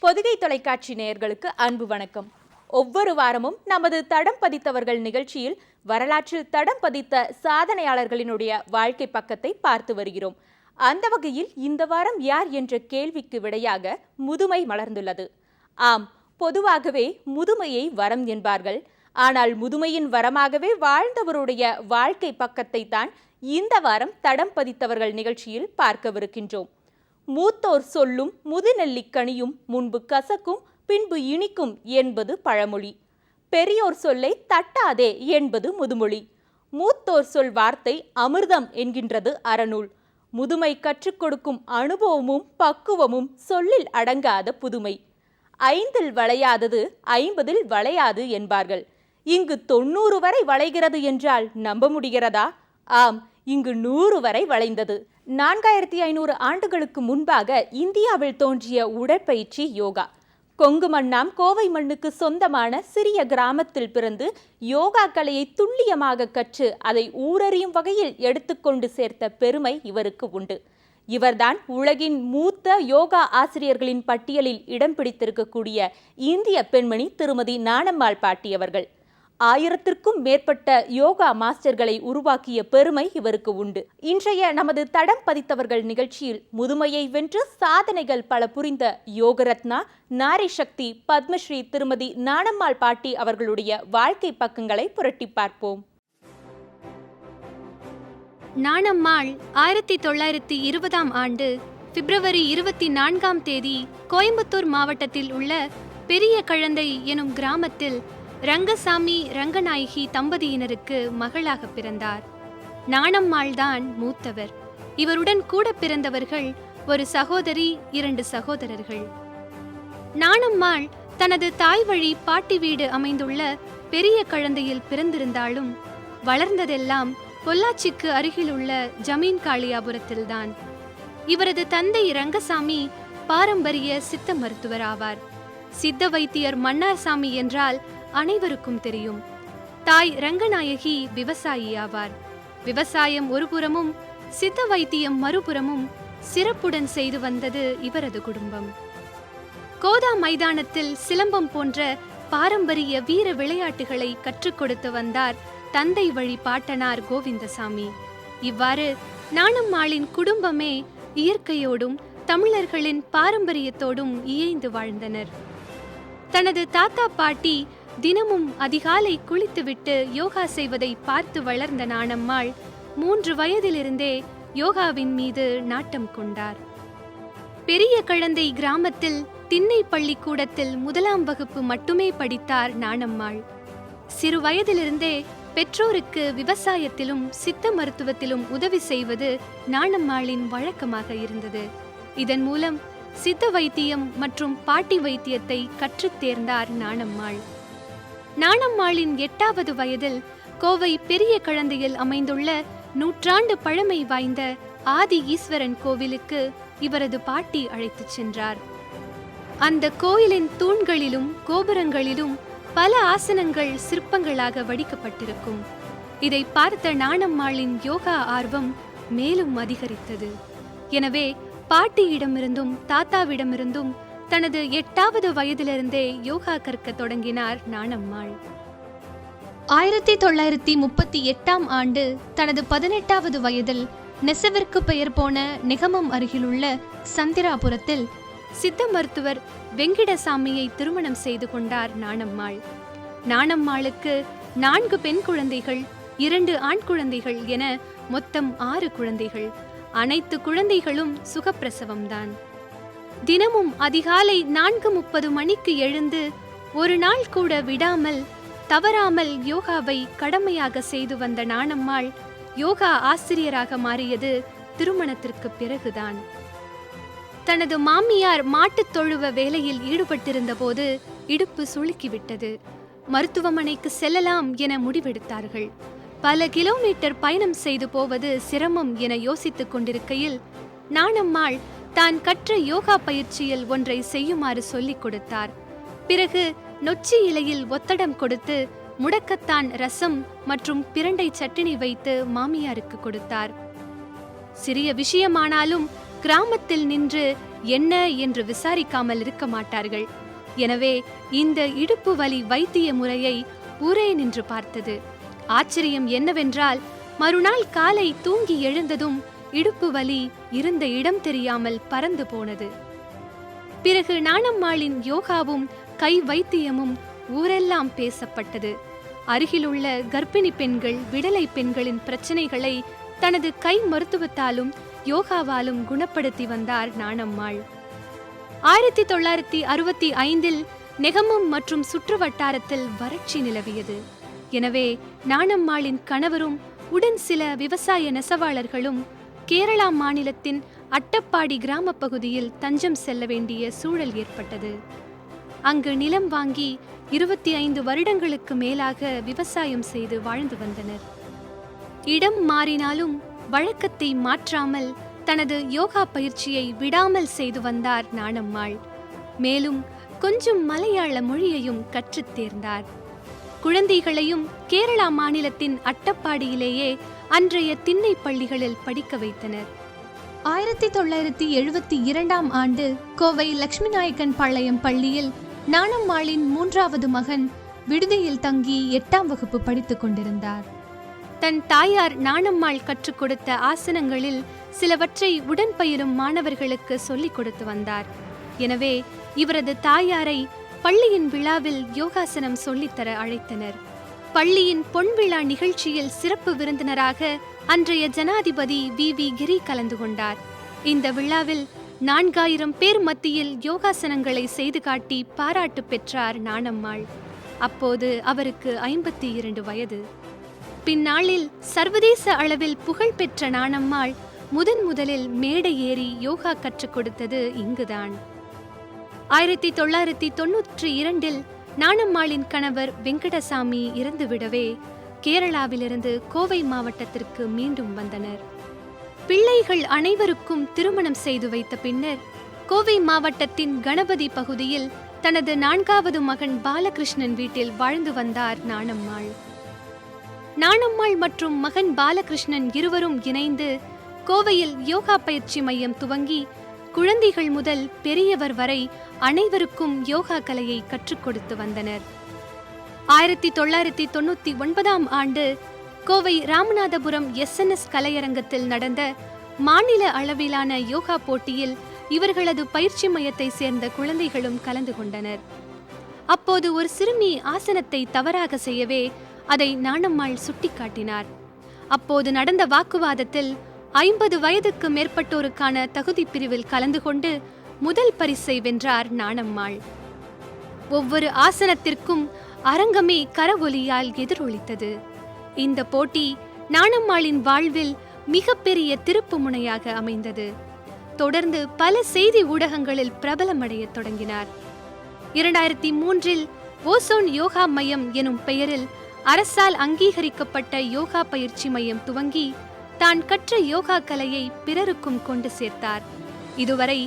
பொதிகை தொலைக்காட்சி நேயர்களுக்கு அன்பு வணக்கம். ஒவ்வொரு வாரமும் நமது தடம் பதித்தவர்கள் நிகழ்ச்சியில் வரலாற்றில் தடம் பதித்த சாதனையாளர்களினுடைய வாழ்க்கை பக்கத்தை பார்த்து வருகிறோம். அந்த வகையில் இந்த வாரம் யார் என்ற கேள்விக்கு விடையாக முதுமை மலர்ந்துள்ளது. ஆம், பொதுவாகவே முதுமையை வரம் என்பார்கள். ஆனால் முதுமையின் வரமாகவே வாழ்ந்தவருடைய வாழ்க்கை பக்கத்தை தான் இந்த வாரம் தடம் பதித்தவர்கள் நிகழ்ச்சியில் பார்க்கவிருக்கின்றோம். மூத்தோர் சொல்லும் முதுநெல்லிக்கனியும் முன்பு கசக்கும் பின்பு இனிக்கும் என்பது பழமொழி. பெரியோர் சொல்லை தட்டாதே என்பது முதுமொழி. மூத்தோர் சொல் வார்த்தை அமிர்தம் என்கின்றது அறநூல். முதுமை கற்றுக் கொடுக்கும் அனுபவமும் பக்குவமும் சொல்லில் அடங்காத புதுமை. 5இல் வளையாதது 50இல் வளையாது என்பார்கள். இங்கு 90 வரை வளைகிறது என்றால் நம்ப முடிகிறதா? ஆம், இங்கு 100 வரை வளைந்தது. 4500 ஆண்டுகளுக்கு முன்பாக இந்தியாவில் தோன்றிய உடற்பயிற்சி யோகா. கொங்கு மண்ணாம் கோவை மண்ணுக்கு சொந்தமான சிறிய கிராமத்தில் பிறந்து யோகா கலையை துல்லியமாக கற்று அதை ஊரறியும் வகையில் எடுத்துக்கொண்டு சேர்த்த பெருமை இவருக்கு உண்டு. இவர்தான் உலகின் மூத்த யோகா ஆசிரியர்களின் பட்டியலில் இடம் பிடித்திருக்கக்கூடிய இந்திய பெண்மணி திருமதி நானம்மாள் பாட்டி அவர்கள். 1000ற்கும் மேற்பட்ட யோகா மாஸ்டர்களை உருவாக்கிய பெருமை இவருக்கு உண்டு. இன்றைய நமது தடம் பதித்தவர்கள் நிகழ்ச்சியில் முதுமையை வென்று சாதனைகள் பல புரிந்த யோகரத்னா, நாரி சக்தி, பத்மஸ்ரீ திருமதி நானம்மாள் பாட்டி அவர்களுடைய வாழ்க்கை பக்கங்களை புரட்டி பார்ப்போம். நானம்மாள் 1920ஆம் ஆண்டு பிப்ரவரி 24ஆம் தேதி கோயம்புத்தூர் மாவட்டத்தில் உள்ள பெரிய கழந்தை எனும் கிராமத்தில் ரங்கசாமி ரங்கநாயகி தம்பதியினருக்கு மகளாக பிறந்தார். நானம்மாள் தான் மூத்தவர். இவருடன் கூட பிறந்தவர்கள் ஒரு சகோதரி, 2 சகோதரர்கள். நானம்மாள் தனது தாய் வழி பாட்டி வீடு அமைந்துள்ள பெரிய கழந்தையில் பிறந்திருந்தாலும் வளர்ந்ததெல்லாம் பொள்ளாச்சிக்கு அருகில் உள்ள ஜமீன் காளியாபுரத்தில்தான். இவரது தந்தை ரங்கசாமி பாரம்பரிய சித்த மருத்துவர் ஆவார். சித்த வைத்தியர் மன்னார்சாமி என்றால் அனைவருக்கும் தெரியும். தாய் ரங்கநாயகி விவசாயி ஆவார். விவசாயம் ஒருபுறமும் சித்த வைத்தியம் மறுபுறமும் சிறப்புடன் செய்து வந்தது இவரது குடும்பம். கோதா மைதானத்தில் சிலம்பம் போன்ற பாரம்பரிய வீர விளையாட்டுகளை கற்றுக் கொடுத்து வந்தார் தந்தை வழி பாட்டனார் கோவிந்தசாமி. இவ்வாறு நானம்மாளின் குடும்பமே இயற்கையோடும் தமிழர்களின் பாரம்பரியத்தோடும் இயைந்து வாழ்ந்தனர். தனது தாத்தா பாட்டி தினமும் அதிகாலை குளித்துவிட்டு யோகா செய்வதை பார்த்து வளர்ந்த நானம்மாள் 3 வயதிலிருந்தே யோகாவின் மீது நாட்டம் கொண்டார். பெரிய கழந்தை கிராமத்தில் திண்ணை பள்ளிக்கூடத்தில் 1ஆம் வகுப்பு மட்டுமே படித்தார் நானம்மாள். சிறு வயதிலிருந்தே பெற்றோருக்கு விவசாயத்திலும் சித்த மருத்துவத்திலும் உதவி செய்வது நானம்மாளின் வழக்கமாக இருந்தது. இதன் மூலம் சித்த வைத்தியம் மற்றும் பாட்டி வைத்தியத்தை கற்றுத் தேர்ந்தார் நானம்மாள். நானம்மாளின் 8வது வயதில் கோவை பெரிய கழந்தையில் அமைந்துள்ள நூற்றாண்டு பழமை வாய்ந்த ஆதி ஈஸ்வரன் கோவிலுக்கு இவரது பாட்டி அழைத்துச் சென்றார். அந்த கோயிலின் தூண்களிலும் கோபுரங்களிலும் பல ஆசனங்கள் சிற்பங்களாக வடிக்கப்பட்டிருக்கும். இதை பார்த்த நானம்மாளின் யோகா ஆர்வம் மேலும் அதிகரித்தது. எனவே பாட்டியிடமிருந்தும் தாத்தாவிடமிருந்தும் தனது 8வது வயதிலிருந்தே யோகா கற்க தொடங்கினார் நானம்மாள். 1938ஆம் ஆண்டு தனது 18வது வயதில் நெசவிற்கு பெயர் போன நெகமம் அருகிலுள்ள சந்திராபுரத்தில் சித்த மருத்துவர் வெங்கிடசாமியை திருமணம் செய்து கொண்டார் நானம்மாள். நானம்மாளுக்கு 4 பெண் குழந்தைகள், 2 ஆண் குழந்தைகள் என மொத்தம் 6 குழந்தைகள். அனைத்து குழந்தைகளும் சுகப்பிரசவம்தான். தினமும் அதிகாலை 4:30 மணிக்கு எழுந்து ஒரு நாள் கூட விடாமல் தவறாமல் யோகாவை கடமையாக செய்து வந்த நானம்மாள் யோகா ஆசிரியராக மாறியது திருமணத்திற்கு பிறகுதான். தனது மாமியார் மாட்டுத் தொழுவ வேலையில் ஈடுபட்டிருந்த போது இடுப்பு சுளுக்கிவிட்டது. மருத்துவமனைக்கு செல்லலாம் என முடிவெடுத்தார்கள். பல கிலோமீட்டர் பயணம் செய்து போவது சிரமம் என யோசித்துக் கொண்டிருக்கையில் நானம்மாள் தான் கற்ற யோகா பயிற்சியில் ஒன்றை செய்யுமாறு சொல்லிக் கொடுத்தார். பிறகு நொச்சி இலையில் ஒத்தடம் கொடுத்து முடக்கத்தான் ரசம் மற்றும் பிரண்டை சட்டினி வைத்து மாமியாருக்கு கொடுத்தார். சிறிய விஷயமானாலும் கிராமத்தில் நின்று என்ன என்று விசாரிக்காமல் இருக்க மாட்டார்கள். எனவே இந்த இடுப்பு வலி வைத்திய முறையை ஊரே நின்று பார்த்தது. ஆச்சரியம் என்னவென்றால், மறுநாள் காலை தூங்கி எழுந்ததும் இடுப்பு வலி இருந்த இடம் தெரியாமல் பறந்து போனது. பிறகு நாணம்மாளின் யோகாவும் கை வைத்தியமும் ஊரெல்லாம் பேசப்பட்டது. அருகிலுள்ள கர்ப்பிணி பெண்கள், விடலை பெண்களின் பிரச்சனைகளை தனது கை மருத்துவத்தாலும் யோகாவாலும் குணப்படுத்தி வந்தார் நாணம்மாள். 1965 நெகமம் மற்றும் சுற்று வட்டாரத்தில் வறட்சி நிலவியது. எனவே நாணம்மாளின் கணவரும் உடன் சில விவசாய நெசவாளர்களும் கேரளா மாநிலத்தின் அட்டப்பாடி கிராம பகுதியில் தஞ்சம் செல்ல வேண்டிய சூழல் ஏற்பட்டது. அங்கு நிலம் வாங்கி 25 வருடங்களுக்கு மேலாக விவசாயம் செய்து வாழ்ந்து வந்தனர். இடம் மாறினாலும் வழக்கத்தை மாற்றாமல் தனது யோகா பயிற்சியை விடாமல் செய்து வந்தார் நாணம்மாள். மேலும் கொஞ்சம் மலையாள மொழியையும் கற்றுத் தேர்ந்தார். குழந்தைகளையும் கேரளா மாநிலத்தின் அட்டப்பாடியிலேயே அன்றைய திண்ணை பள்ளிகளில் படிக்க வைத்தனர். 1972 ஆண்டு கோவை லட்சுமி நாயக்கன் பாளையம் பள்ளியில் நாணம்மாளின் 3வது மகன் விடுதியில் தங்கி 8ஆம் வகுப்பு படித்துக் கொண்டிருந்தார். தன் தாயார் நாணம்மாள் கற்றுக் கொடுத்த ஆசனங்களில் சிலவற்றை உடன் பயிலும் மாணவர்களுக்கு சொல்லிக் கொடுத்து வந்தார். எனவே இவரது தாயாரை பள்ளியின் விழாவில் யோகாசனம் சொல்லித்தர அழைத்தனர். பள்ளியின் பொன்விழா நிகழ்ச்சியில் சிறப்பு விருந்தினராக அன்றைய ஜனாதிபதி வி கிரி கலந்து கொண்டார். இந்த விழாவில் 4000 பேர் மத்தியில் யோகாசனங்களை செய்து காட்டி பாராட்டு பெற்றார் நாணம்மாள். அப்போது அவருக்கு 52 வயது. பின்னாளில் சர்வதேச அளவில் புகழ்பெற்ற நாணம்மாள் முதலில் மேடை ஏறி யோகா கற்றுக் கொடுத்தது இங்குதான். 1992 நாணம்மாளின் கணவர் வெங்கடசாமி இறந்துவிடவே கேரளாவிலிருந்து கோவை மாவட்டத்திற்கு மீண்டும் வந்தனர். பிள்ளைகள் அனைவருக்கும் திருமணம் செய்து வைத்த பின்னர் கோவை மாவட்டத்தின் கணபதி பகுதியில் தனது 4வது மகன் பாலகிருஷ்ணன் வீட்டில் வாழ்ந்து வந்தார் நாணம்மாள். நாணம்மாள் மற்றும் மகன் பாலகிருஷ்ணன் இருவரும் இணைந்து கோவையில் யோகா பயிற்சி மையம் துவங்கி குழந்தைகள் முதல் பெரியவர் வரை அனைவருக்கும் யோகா கலையை கற்றுக் கொடுத்து வந்தனர். 1999 ஆண்டு கோவை ராமநாதபுரம் SNS கலையரங்கத்தில் நடந்த மாநில அளவிலான யோகா போட்டியில் இவர்களது பயிற்சி மையத்தை சேர்ந்த குழந்தைகளும் கலந்து கொண்டனர். அப்போது ஒரு சிறுமி ஆசனத்தை தவறாக செய்யவே அதை நாணம்மாள் சுட்டிக்காட்டினார். அப்போது நடந்த வாக்குவாதத்தில் 50 வயதுக்கு மேற்பட்டோருக்கான தகுதி பிரிவில் கலந்து கொண்டு முதல் பரிசை வென்றார் நாணம்மாள். ஒவ்வொரு ஆசனத்திற்கும் அரங்கமே கரவொலியால் எதிரொலித்தது. இந்த போட்டி நாணம்மாளின் வாழ்வில் மிகப்பெரிய திருப்பு முனையாக அமைந்தது. தொடர்ந்து பல செய்தி ஊடகங்களில் பிரபலமடைய தொடங்கினார். 2003 ஓசோன் யோகா மையம் எனும் பெயரில் அரசால் அங்கீகரிக்கப்பட்ட யோகா பயிற்சி மையம் துவங்கி தான் கற்ற யோகா கலையை பிறருக்கும் கொண்டு சேர்த்தார். இதுவரை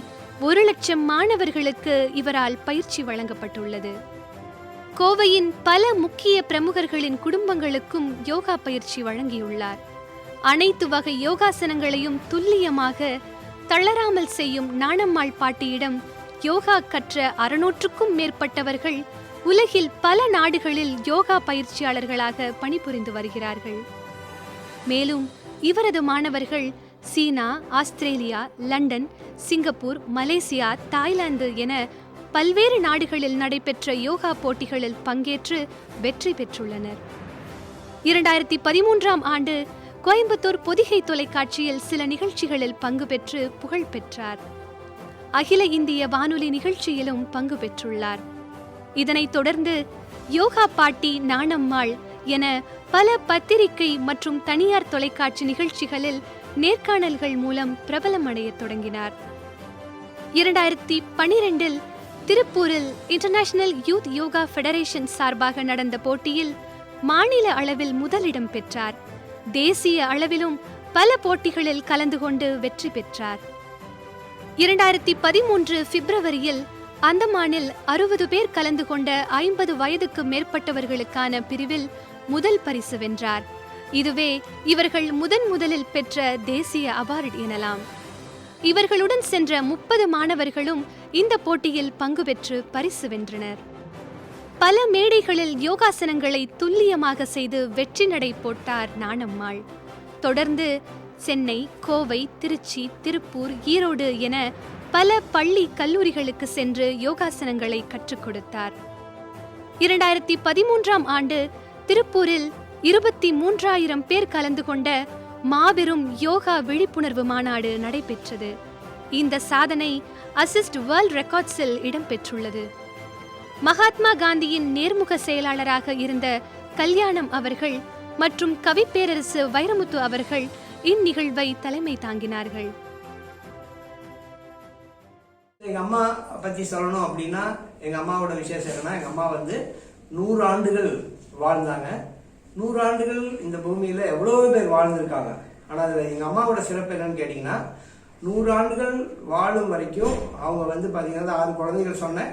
1,00,000 மாணவர்களுக்கு இவரால் பயிற்சி வழங்கப்பட்டுள்ளது. கோவையின் பல முக்கிய பிரமுகர்களின் குடும்பங்களுக்கும் யோகா பயிற்சி வழங்கியுள்ளார். அனைத்து வகை யோகாசனங்களையும் துல்லியமாக தளராமல் செய்யும் நாணம்மாள் பாட்டியிடம் யோகா கற்ற 600க்கும் மேற்பட்டவர்கள் உலகில் பல நாடுகளில் யோகா பயிற்சியாளர்களாக பணிபுரிந்து வருகிறார்கள். மேலும் இவரது மாணவர்கள் சீனா, Australia, London, Singapore, Malaysia, Thailand என பல்வேறு நாடுகளில் நடைபெற்ற யோகா போட்டிகளில் பங்கேற்று வெற்றி பெற்றுள்ளனர். 2013 ஆண்டு கோயம்புத்தூர் பொதிகை தொலைக்காட்சியில் சில நிகழ்ச்சிகளில் பங்கு பெற்று புகழ் பெற்றார். அகில இந்திய வானொலி நிகழ்ச்சியிலும் பங்கு பெற்றுள்ளார். இதனைத் தொடர்ந்து யோகா பாட்டி நாணம்மாள் என பல பத்திரிகை மற்றும் தனியார் தொலைக்காட்சி நிகழ்ச்சிகளில் நேர்காணல்கள் மூலம் பிரபலமடைய தொடங்கினார். 2012 திருப்பூரில் இன்டர்நேஷனல் யூத் யோகா ஃபெடரேஷன் சார்பாக நடந்த போட்டியில் மாநில அளவில் முதலிடம் பெற்றார். தேசிய அளவிலும் பல போட்டிகளில் கலந்து கொண்டு வெற்றி பெற்றார். 2013 பிப்ரவரியில் அந்தமானில் 60 பேர் கலந்து கொண்ட 50 வயதுக்கு மேற்பட்டவர்களுக்கான பிரிவில் முதல் பரிசு வென்றார். இதுவே இவர்கள் முதலில் பெற்ற தேசிய அவார்டு எனலாம். இவர்களுடன் சென்ற 30 மாணவர்களும் இந்த போட்டியில் பங்கு பெற்று பரிசு வென்றனர். பல மேடைகளில் யோகாசனங்களை துல்லியமாக செய்து வெற்றி நடை போட்டார் நாணம்மாள். தொடர்ந்து சென்னை, கோவை, திருச்சி, திருப்பூர், ஈரோடு என பல பள்ளி கல்லூரிகளுக்கு சென்று யோகாசனங்களை கற்றுக் கொடுத்தார். 2013ஆம் ஆண்டு திருப்பூரில் 23,000 பேர் கலந்து கொண்ட மாபெரும் யோகா விழிப்புணர்வு மாநாடு நடைபெற்றது. இந்த சாதனை அசிஸ்ட் வேர்ல்ட் ரெக்கார்ட்ஸில் இடம்பெற்றுள்ளது. மகாத்மா காந்தியின் நேர்முக செயலாளராக இருந்த கல்யாணம் அவர்கள் மற்றும் கவிப்பேரரசு வைரமுத்து அவர்கள் இந்நிகழ்வை தலைமை தாங்கினார்கள். எங்க அம்மா பத்தி சொல்லணும் அப்படின்னா, எங்க அம்மாவோட விசேஷம் என்னன்னா, எங்க அம்மா 100 ஆண்டுகள் வாழ்ந்தாங்க. 100 ஆண்டுகள் இந்த பூமியில எவ்வளவு பேர் வாழ்ந்திருக்காங்க. ஆனா அதுல எங்க அம்மாவோட சிறப்பு என்னன்னு கேட்டீங்கன்னா, 100 ஆண்டுகள் வாழும் வரைக்கும் அவங்க பாத்தீங்கன்னா 6 குழந்தைகள் சொன்ன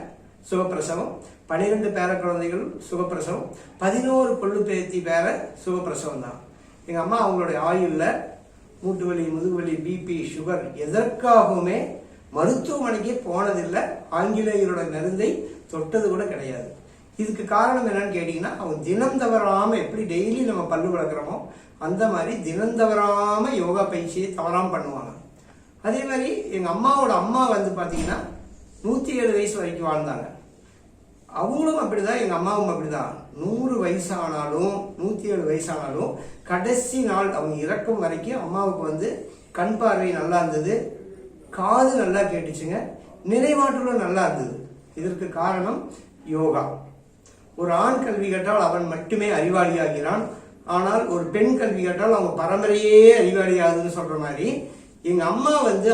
சுகப்பிரசவம், 12 பேர குழந்தைகள் சுகப்பிரசவம், 11 கொள்ளு பேத்தி பேர சுகப்பிரசவம் தான். எங்க அம்மா அவங்களுடைய ஆயுள்ல மூட்டு வலி, முதுகுவலி, பிபி, சுகர் எதற்காகவுமே மருத்துவமனைக்கு போனதில்லை. ஆங்கிலேயரோட மருந்தை தொட்டது கூட கிடையாது. இதுக்கு காரணம் என்னன்னு கேட்டீங்கன்னா, அவங்க தினம் தவறாம எப்படி டெய்லி நம்ம பல்லு வளர்க்குறோமோ அந்த மாதிரி தினம் தவறாம யோகா பயிற்சியை தவறாம பண்ணுவாங்க. அதே மாதிரி எங்க அம்மாவோட அம்மா பாத்தீங்கன்னா 107 வயசு வரைக்கும் வாழ்ந்தாங்க. அவங்களும் அப்படிதான், எங்க அம்மாவும் அப்படிதான். 100 வயசானாலும் 107 வயசானாலும் கடைசி நாள் அவங்க இறக்கும் வரைக்கும் அம்மாவுக்கு கண் பார்வை நல்லா இருந்தது, காது நல்லா கேட்டுச்சுங்க, நினைவாற்றலும் நல்லா இருந்தது. இதற்கு காரணம் யோகா. ஒரு ஆண் கல்வி கேட்டால் அவன் மட்டுமே அறிவாளியாகிறான். ஆனால் ஒரு பெண் கல்வி கேட்டால் அவங்க பரம்பரையே அறிவாளியாகுதுன்னு சொல்ற மாதிரி எங்க அம்மா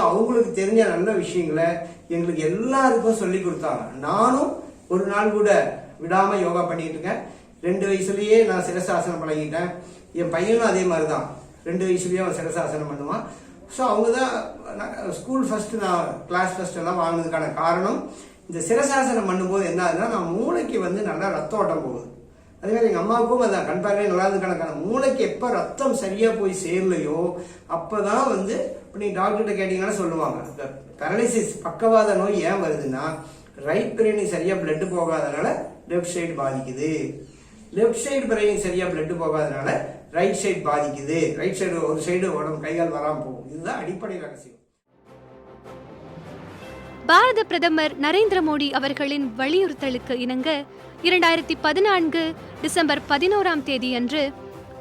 அவங்களுக்கு தெரிஞ்ச நல்ல விஷயங்களை எங்களுக்கு எல்லாருக்கும் சொல்லி கொடுத்தாங்க. நானும் ஒரு நாள் கூட விடாம யோகா பண்ணிட்டு இருக்கேன். 2 வயசுலயே நான் சிரசாசனம் பழகிட்டேன். என் பையனும் அதே மாதிரிதான், 2 வயசுலயே அவன் சிரசாசனம் பண்ணுவான். ஸோ அவங்க தான் ஸ்கூல் ஃபர்ஸ்ட், நான் கிளாஸ் ஃபர்ஸ்ட் எல்லாம் வாங்கினதுக்கான காரணம். இந்த சிரசாசனம் பண்ணும்போது என்ன ஆகுதுன்னா, நான் மூளைக்கு நல்லா ரத்த ஓட்டம் போகுது. அதே மாதிரி எங்க அம்மாவுக்கும் அதான் கண் பார்வை நல்லா இருந்ததுக்கான மூளைக்கு எப்ப ரத்தம் சரியா போய் சேரலையோ அப்பதான் நீ டாக்டர்கிட்ட கேட்டீங்கன்னா சொல்லுவாங்க, பேரலிசிஸ் பக்கவாத நோய் ஏன் வருதுன்னா, ரைட் பிரெயின் சரியா பிளட் போகாதனால லெஃப்ட் சைடு பாதிக்குது, லெஃப்ட் சைடு பிரெயின் சரியா பிளட் போகாதனால ரைட் சைடு பாதிக்குது, ரைட் சைடு ஒரு சைடு உடம்பு கைகால் வராம போகும். இதுதான் அடிப்படை ரகசியம். பாரத பிரதமர் நரேந்திர மோடி அவர்களின் வலியுறுத்தலுக்கு இணங்க 2014 டிசம்பர் 11ஆம் தேதி அன்று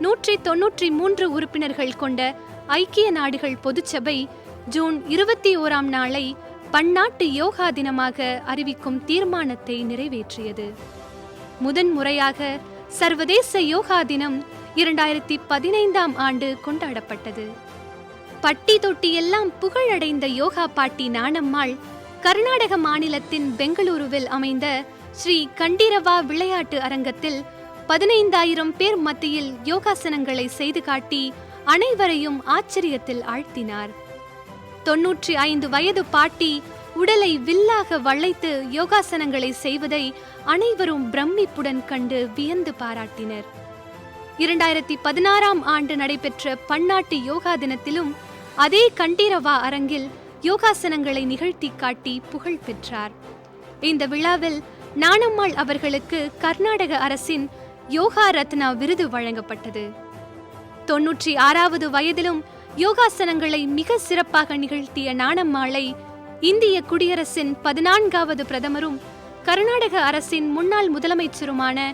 193 உறுப்பினர்கள் கொண்ட ஐக்கிய நாடுகள் பொதுச்சபை ஜூன் 21ஆம் நாளை பன்னாட்டு யோகா தினமாக அறிவிக்கும் தீர்மானத்தை நிறைவேற்றியது. முதன்முறையாக சர்வதேச யோகா தினம் 2015ஆம் ஆண்டு கொண்டாடப்பட்டது. பட்டி தொட்டி எல்லாம் புகழடைந்த யோகா பாட்டி நாணம்மாள் கர்நாடக மாநிலத்தின் பெங்களூருவில் அமைந்த ஸ்ரீ கண்டீரவா விளையாட்டு அரங்கத்தில் 15,000 பேர் மத்தியில் யோகாசனங்களை செய்து காட்டி அனைவரையும் ஆச்சரியத்தில் ஆழ்த்தினார். 95 வயது பாட்டி உடலை வில்லாக வளைத்து யோகாசனங்களை செய்வதை அனைவரும் பிரமிப்புடன் கண்டு வியந்து பாராட்டினர். 2016ஆம் ஆண்டு நடைபெற்ற பன்னாட்டு யோகா தினத்திலும் அதே கண்டீரவா அரங்கில் யோகாசனங்களை நிகழ்த்தி காட்டி புகழ் பெற்றார். இந்த விழாவில் நாணம்மாள் அவர்களுக்கு கர்நாடக அரசின் யோகா ரத்னா விருது வழங்கப்பட்டது. 96வது வயதிலும் யோகாசனங்களை மிக சிறப்பாக நிகழ்த்திய நாணம்மாளை இந்திய குடியரசின் 14வது பிரதமரும் கர்நாடக அரசின் முன்னாள் முதலமைச்சருமான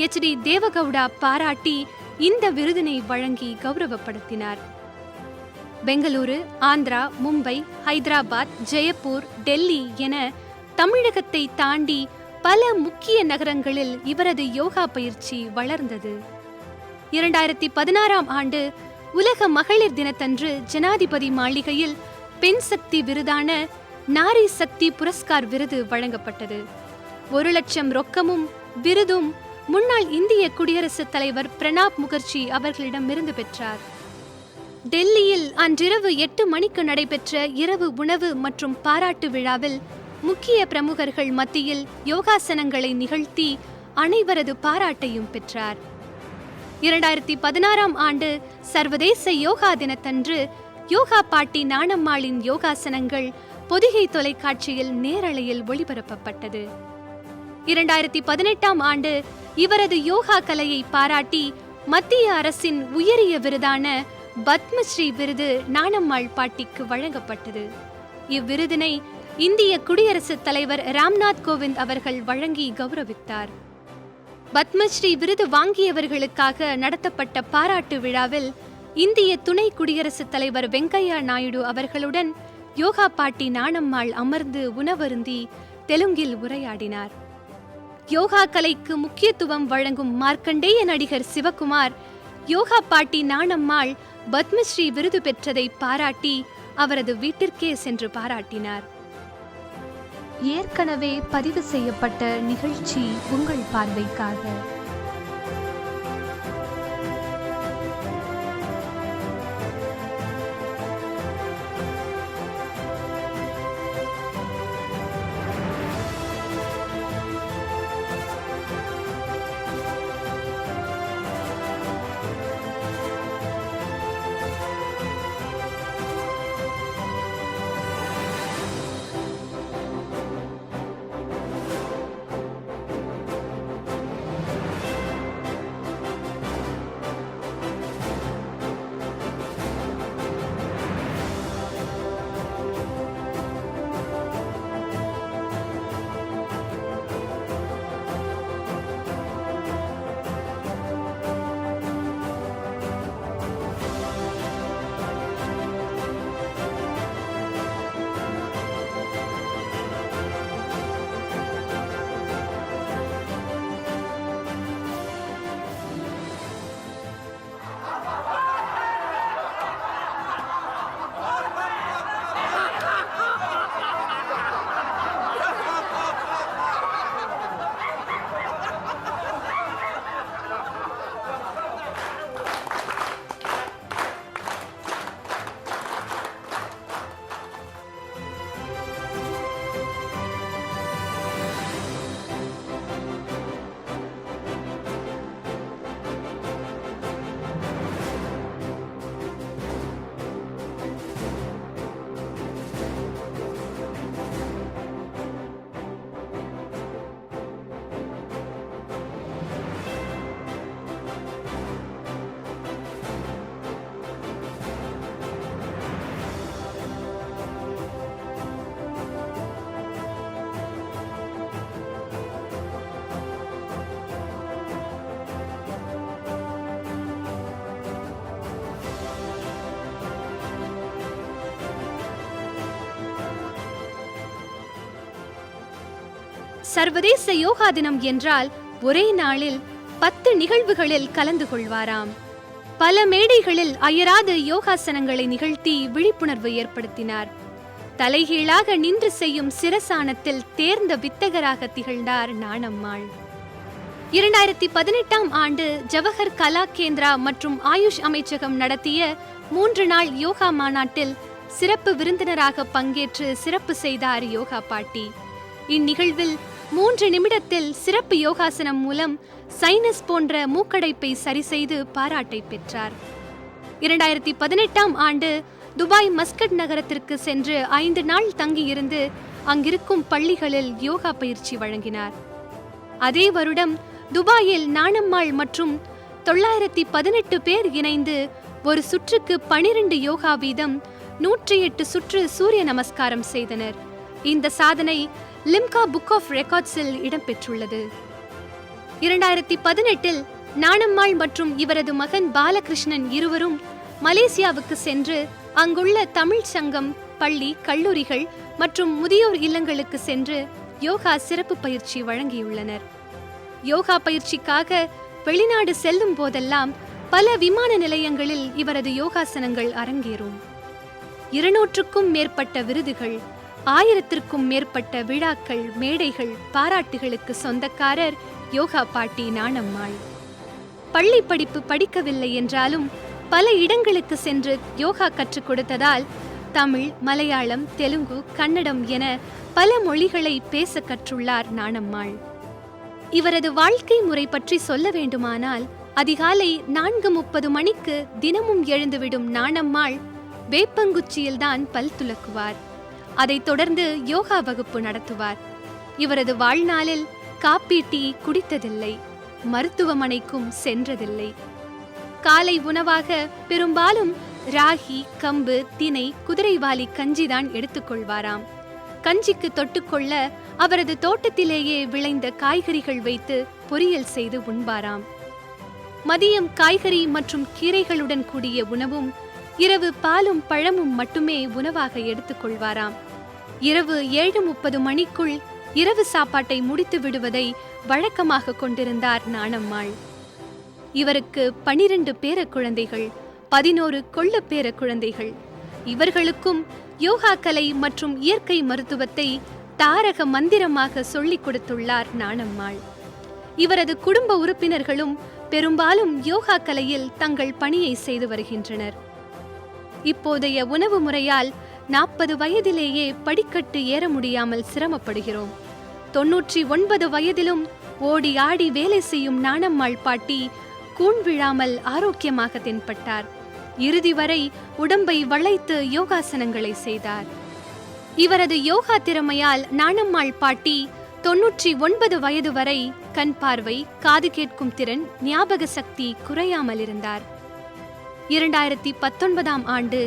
HD தேவகவுடா பாராட்டி இந்த விருதினை வழங்கி கௌரவப்படுத்தினார். பெங்களூரு, ஆந்திரா, மும்பை, ஹைதராபாத், ஜெயப்பூர், டெல்லி என தமிழகத்தை தாண்டி பல முக்கிய நகரங்களில் இவரது யோகா பயிற்சி வளர்ந்தது. 2016ஆம் ஆண்டு உலக மகளிர் தினத்தன்று ஜனாதிபதி மாளிகையில் பெண் சக்தி விருதான நாரி சக்தி புரஸ்கார் விருது வழங்கப்பட்டது. 1 லட்சம் ரொக்கமும் விருதும் முன்னாள் இந்திய குடியரசுத் தலைவர் பிரணாப் முகர்ஜி அவர்களிடமிருந்து பெற்றார். டெல்லியில் அன்றிரவு 8 மணிக்கு நடைபெற்ற இரவு உணவு மற்றும் பாராட்டு விழாவில் முக்கிய பிரமுகர்கள் மத்தியில் யோகாசனங்களை நிகழ்த்தி அனைவரது பாராட்டையும் பெற்றார். 2016ஆம் ஆண்டு சர்வதேச யோகா தினத்தன்று யோகா பாட்டி நாணம்மாளின் யோகாசனங்கள் பொதிகை தொலைக்காட்சியில் நேரலையில் ஒளிபரப்பப்பட்டது. 2018ஆம் ஆண்டு இவரது யோகா கலையை பாராட்டி மத்திய அரசின் உயரிய விருதான பத்மஸ்ரீ விருது நாணம்மாள் பாட்டிக்கு வழங்கப்பட்டது. இவ்விருதினை இந்திய குடியரசுத் தலைவர் ராம்நாத் கோவிந்த் அவர்கள் வழங்கி கௌரவித்தார். பத்மஸ்ரீ விருது வாங்கியவர்களுக்காக நடத்தப்பட்ட பாராட்டு விழாவில் இந்திய துணை குடியரசுத் தலைவர் வெங்கையா நாயுடு அவர்களுடன் யோகா பாட்டி நாணம்மாள் அமர்ந்து உணவருந்தி தெலுங்கில் உரையாடினார். யோகா கலைக்கு முக்கியத்துவம் வழங்கும் மார்க்கண்டேய நடிகர் சிவகுமார் யோகா பாட்டி நாணம்மாள் பத்மஸ்ரீ விருது பெற்றதை பாராட்டி அவரது வீட்டிற்கே சென்று பாராட்டினார். ஏற்கனவே பதிவு செய்யப்பட்ட நிகழ்ச்சி உங்கள் பார்வைக்காக. சர்வதேச யோகா தினம் என்றால் ஒரே நாளில் 10 நிகழ்வுகளில் கலந்து கொள்வாராம். பல மேடைகளில் அயராது யோகாசனங்களை நிகழ்த்தி விழிப்புணர்வு ஏற்படுத்தினார். தலைகீழாக நின்று செய்யும் சிரசானத்தில் தேர்ந்த வித்தகராக திகழ்ந்தார் நாணம்மாள். 2018ஆம் ஆண்டு ஜவஹர் கலா கேந்திரா மற்றும் ஆயுஷ் அமைச்சகம் நடத்திய 3 நாள் யோகா மாநாட்டில் சிறப்பு விருந்தினராக பங்கேற்று சிறப்பு செய்தார் யோகா பாட்டி. இந்நிகழ்வில் 3 நிமிடத்தில் சிறப்பு யோகாசனம் மூலம் சைனஸ் போன்ற மூக்கடைப்பை சரி செய்து பாராட்டை பெற்றார். 2018ஆம் ஆண்டு துபாய் மஸ்கட் நகரத்திற்கு சென்று 5 நாள் தங்கியிருந்து அங்கிருக்கும் பள்ளிகளில் யோகா பயிற்சி வழங்கினார். அதே வருடம் துபாயில் நாணம்மாள் மற்றும் 918 பேர் இணைந்து ஒரு சுற்றுக்கு 12 யோகா வீதம் 108 சுற்று சூரிய நமஸ்காரம் செய்தனர். இந்த சாதனை லிம்கா புக் ஆஃப் ரெக்கார்ட்ஸில் இடம்பெற்றுள்ளது. 2018இல் நாணம்மாள் மற்றும் இவரது மகன் பாலகிருஷ்ணன் இருவரும் மலேசியாவுக்கு சென்று அங்குள்ள தமிழ் சங்கம், பள்ளி, கல்லூரிகள் மற்றும் முதியோர் இல்லங்களுக்கு சென்று யோகா சிறப்பு பயிற்சி வழங்கியுள்ளனர். யோகா பயிற்சிக்காக வெளிநாடு செல்லும் போதெல்லாம் பல விமான நிலையங்களில் இவரது யோகாசனங்கள் அரங்கேறும். 200க்கும் மேற்பட்ட விருதுகள், 1000த்திற்கும் மேற்பட்ட விழாக்கள், மேடைகள், பாராட்டுகளுக்கு சொந்தக்காரர் யோகா பாட்டி நாணம்மாள். பள்ளி படிப்பு படிக்கவில்லை என்றாலும் பல இடங்களுக்கு சென்று யோகா கற்றுக் கொடுத்ததால் தமிழ், மலையாளம், தெலுங்கு, கன்னடம் என பல மொழிகளை பேச கற்றுள்ளார் நாணம்மாள். இவரது வாழ்க்கை முறை பற்றி சொல்ல வேண்டுமானால், அதிகாலை 4:30 மணிக்கு தினமும் எழுந்துவிடும் நாணம்மாள் வேப்பங்குச்சியில்தான் பல் துலக்குவார். அதைத் தொடர்ந்து யோகா வகுப்பு நடத்துவார். இவரது வாழ்நாளில் காப்பி டீ குடித்ததில்லை, மருத்துவமனைக்கும் சென்றதில்லை. காலை உணவாக பெரும்பாலும் ராகி, கம்பு, தினை, குதிரைவாலி கஞ்சிதான் எடுத்துக்கொள்வாராம். கஞ்சிக்கு தொட்டுக்கொள்ள அவரது தோட்டத்திலேயே விளைந்த காய்கறிகள் வைத்து பொரியல் செய்து உண்பாராம். மதியம் காய்கறி மற்றும் கீரைகளுடன் கூடிய உணவும், இரவு பாலும் பழமும் மட்டுமே உணவாக எடுத்துக்கொள்வாராம். இரவு 7:30 மணிக்குள் இரவு சாப்பாட்டை முடித்து விடுவதை வழக்கமாக கொண்டிருந்தார் நாணம்மாள். இவருக்கு 12 பேர குழந்தைகள், 11 கொள்ள பேர குழந்தைகள். இவர்களுக்கும் யோகா கலை மற்றும் இயற்கை மருத்துவத்தை தாரக மந்திரமாக சொல்லிக் கொடுத்துள்ளார் நாணம்மாள். இவரது குடும்ப உறுப்பினர்களும் பெரும்பாலும் யோகா கலையில் தங்கள் பணியை செய்து வருகின்றனர். இப்போதைய உணவு முறையால் 40 வயதிலேயே படிக்கட்டு ஏற முடியாமல் சிரமப்படுகிறோம். 99 வயதிலும் ஓடி ஆடி வேலை செய்யும் நாணம்மாள் பாட்டி கூண் விழாமல் ஆரோக்கியமாக தென்பட்டார். இறுதி வரை உடம்பை வளைத்து யோகாசனங்களை செய்தார். இவரது யோகா திறமையால் நாணம்மாள் பாட்டி 99 வயது வரை கண் பார்வை, காது கேட்கும் திறன், ஞாபக சக்தி குறையாமல் இருந்தார். 2019ஆம் ஆண்டு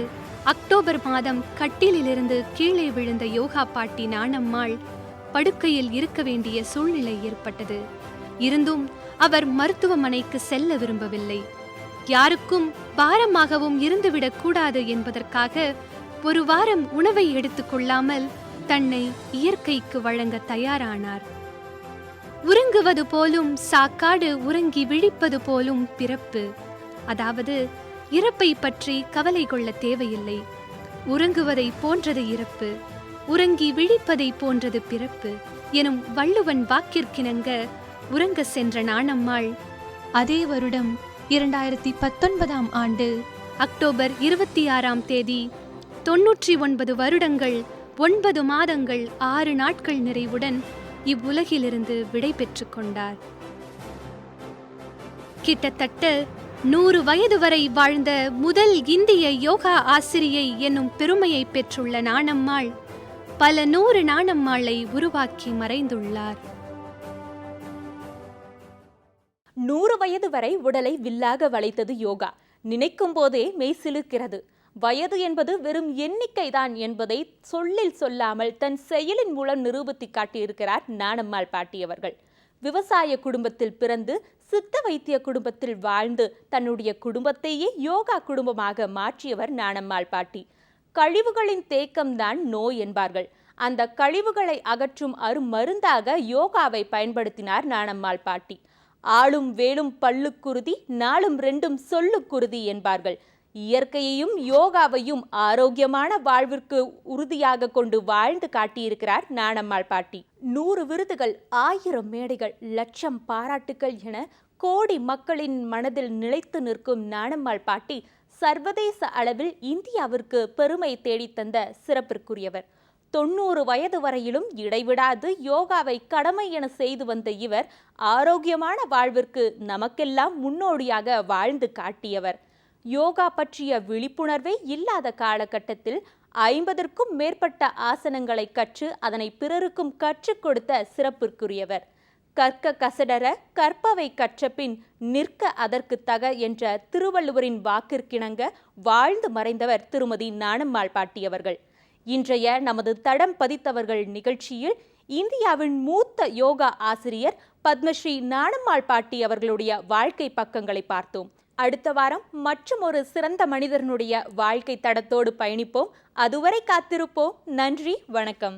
அக்டோபர் மாதம் கட்டிலிலிருந்து கீழே விழுந்த யோகா பாட்டி நாணம்மாள் படுக்கையில் இருக்க வேண்டிய சூழ்நிலை ஏற்பட்டது. இருந்தும் அவர் மருத்துவமனைக்கு செல்ல விரும்பவில்லை. யாருக்கும் பாரமாகவும் இருந்துவிடக் கூடாது என்பதற்காக 1 வாரம் உணவை எடுத்துக்கொள்ளாமல் தன்னை இயற்கைக்கு வழங்க தயாரானார். உறங்குவது போலும் சாக்காடு, உறங்கி விழிப்பது போலும் பிறப்பு. அதாவது இறப்பை பற்றி கவலை கொள்ள தேவையில்லை. உறங்குவதை போன்றது இறப்பு, உறங்கி விழிப்பதை போன்றது பிறப்பு எனும் வள்ளுவன் வாக்கிற்கிணங்க உறங்க சென்ற நாணம்மாள் அதே வருடம் 2019ஆம் ஆண்டு அக்டோபர் 26ஆம் தேதி 99 வருடங்கள் 9 மாதங்கள் 6 நாட்கள் நிறைவுடன் இவ்வுலகிலிருந்து விடை பெற்றுக் கொண்டார். கிட்டத்தட்ட 100 வயது வரை வாழ்ந்த முதல் இந்திய யோகா ஆசிரியை என்னும் பெருமையை பெற்றுள்ள நாணம்மாள் பல 100 நாணம்மாளை உருவாக்கி மறைந்துள்ளார். 100 வயது வரை உடலை வில்லாக வளைத்தது யோகா. நினைக்கும் போதே மெய் சிலிர்க்கிறது. வயது என்பது வெறும் எண்ணிக்கைதான் என்பதை சொல்லில் சொல்லாமல் தன் செயலின் மூலம் நிரூபித்து காட்டியிருக்கிறார் நாணம்மாள் பாட்டி அவர்கள். விவசாய குடும்பத்தில் பிறந்து சித்த வைத்திய குடும்பத்தில் வாழ்ந்து தன்னுடைய குடும்பத்தையே யோகா குடும்பமாக மாற்றியவர் நாணம்மாள் பாட்டி. கழிவுகளின் தேக்கம்தான் நோய் என்பார்கள். அந்த கழிவுகளை அகற்றும் அருமருந்தாக யோகாவை பயன்படுத்தினார் நாணம்மாள் பாட்டி. ஆளும் வேலும் பல்லுக்குருதி, நாளும் 2ம் சொல்லுக்குருதி என்பார்கள். இயற்கையையும் யோகாவையும் ஆரோக்கியமான வாழ்விற்கு உறுதியாக கொண்டு வாழ்ந்து காட்டியிருக்கிறார் நாணம்மாள் பாட்டி. 100 விருதுகள், 1000 மேடைகள், லட்சம் பாராட்டுகள் என கோடி மக்களின் மனதில் நிலைத்து நிற்கும் நாணம்மாள் பாட்டி சர்வதேச அளவில் இந்தியாவிற்கு பெருமை தேடித்தந்த சிறப்பிற்குரியவர். 90 வயது வரையிலும் இடைவிடாது யோகாவை கடமை என செய்து வந்த இவர் ஆரோக்கியமான வாழ்விற்கு நமக்கெல்லாம் முன்னோடியாக வாழ்ந்து காட்டியவர். யோகா பற்றிய விழிப்புணர்வே இல்லாத காலகட்டத்தில் 50ற்கும் மேற்பட்ட ஆசனங்களை கற்று அதனை பிறருக்கும் கற்றுக் கொடுத்த சிறப்பிற்குரியவர். கற்க கசடர கற்பவை கற்றபின் நிற்க அதற்கு தக என்ற திருவள்ளுவரின் வாக்கிற்கிணங்க வாழ்ந்து மறைந்தவர் திருமதி நாணம்மாள் பாட்டி அவர்கள். இன்றைய நமது தடம் பதித்தவர்கள் நிகழ்ச்சியில் இந்தியாவின் மூத்த யோகா ஆசிரியர் பத்மஸ்ரீ நாணம்மாள் பாட்டி அவர்களுடைய வாழ்க்கை பக்கங்களை பார்த்தோம். அடுத்த வாரம் மற்றும் ஒரு சிறந்த மனிதனுடைய வாழ்க்கை தடத்தோடு பயணிப்போம். அதுவரை காத்திருப்போம். நன்றி, வணக்கம்.